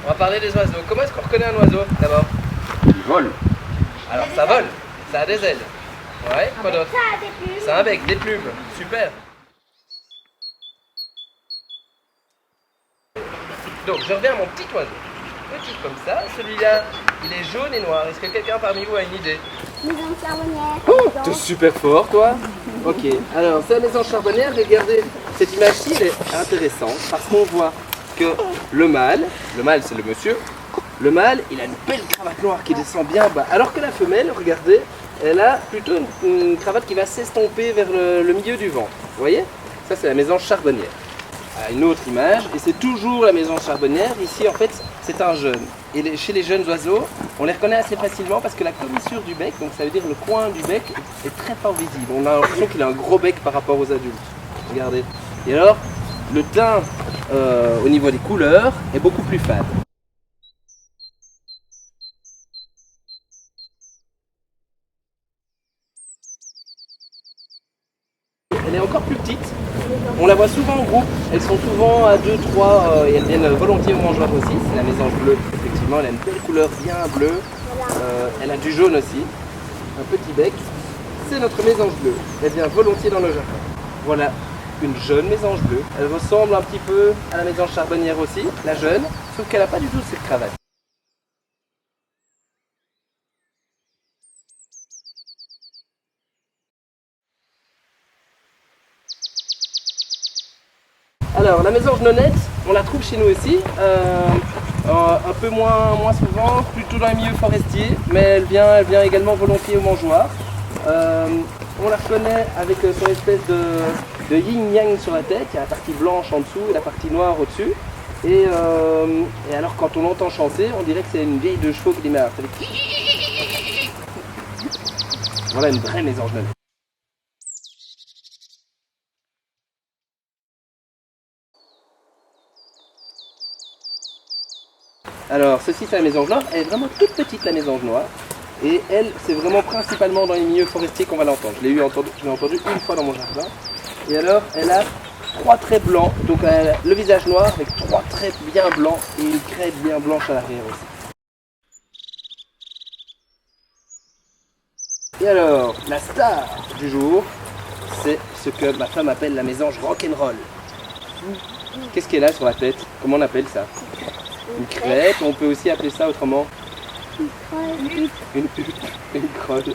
On va parler des oiseaux. Comment est-ce qu'on reconnaît un oiseau d'abord? Il vole. Alors ça vole, ça a des ailes. Ouais, quoi d'autre? Ça a des plumes. Ça a un bec, des plumes. Super. Donc je reviens à mon petit oiseau. Petit comme ça, celui-là, il est jaune et noir. Est-ce que quelqu'un parmi vous a une idée? Maison charbonnière. Oh, t'es super fort toi. Ok, alors c'est la maison charbonnière. Regardez, cette image-ci, elle est intéressante parce qu'on voit que le mâle c'est le monsieur, le mâle, il a une belle cravate noire qui descend bien bas. Alors que la femelle, regardez, elle a plutôt une cravate qui va s'estomper vers le milieu du ventre. Vous voyez? Ça, c'est la maison charbonnière. À une autre image, et c'est toujours la maison charbonnière. Ici, en fait, c'est un jeune. Et chez les jeunes oiseaux, on les reconnaît assez facilement parce que la commissure du bec, donc ça veut dire le coin du bec, est très fort visible. On a l'impression qu'il a un gros bec par rapport aux adultes. Regardez. Et alors, le teint au niveau des couleurs est beaucoup plus fade. Elle est encore plus petite. On la voit souvent en groupe. Elles sont souvent à 2, 3 et elles viennent volontiers aux mangeoires aussi. C'est la mésange bleue. Effectivement, elle a une belle couleur bien bleue. Elle a du jaune aussi. Un petit bec. C'est notre mésange bleue. Elle vient volontiers dans le jardin. Voilà une jeune mésange bleue. Elle ressemble un petit peu à la mésange charbonnière aussi, la jeune, sauf qu'elle n'a pas du tout cette cravate. Alors, la mésange nonnette, on la trouve chez nous aussi, un peu moins souvent, plutôt dans les milieux forestiers, mais elle vient également volontiers aux mangeoires. On la reconnaît avec son espèce de yin-yang sur la tête, il y a la partie blanche en dessous et la partie noire au-dessus. Et alors quand on l'entend chanter, on dirait que c'est une vieille de chevaux qui démarre. Voilà une vraie mésange nonnette. Alors, ceci c'est la mésange noire, elle est vraiment toute petite la mésange noire. Et elle, c'est vraiment principalement dans les milieux forestiers qu'on va l'entendre. Je l'ai entendu une fois dans mon jardin. Et alors, elle a 3 traits blancs, donc elle a le visage noir avec 3 traits bien blancs et une crête bien blanche à l'arrière aussi. Et alors, la star du jour, c'est ce que ma femme appelle la mésange rock'n'roll. Qu'est-ce qu'elle a sur la tête? Comment on appelle ça? Une crête, on peut aussi appeler ça autrement une crolle.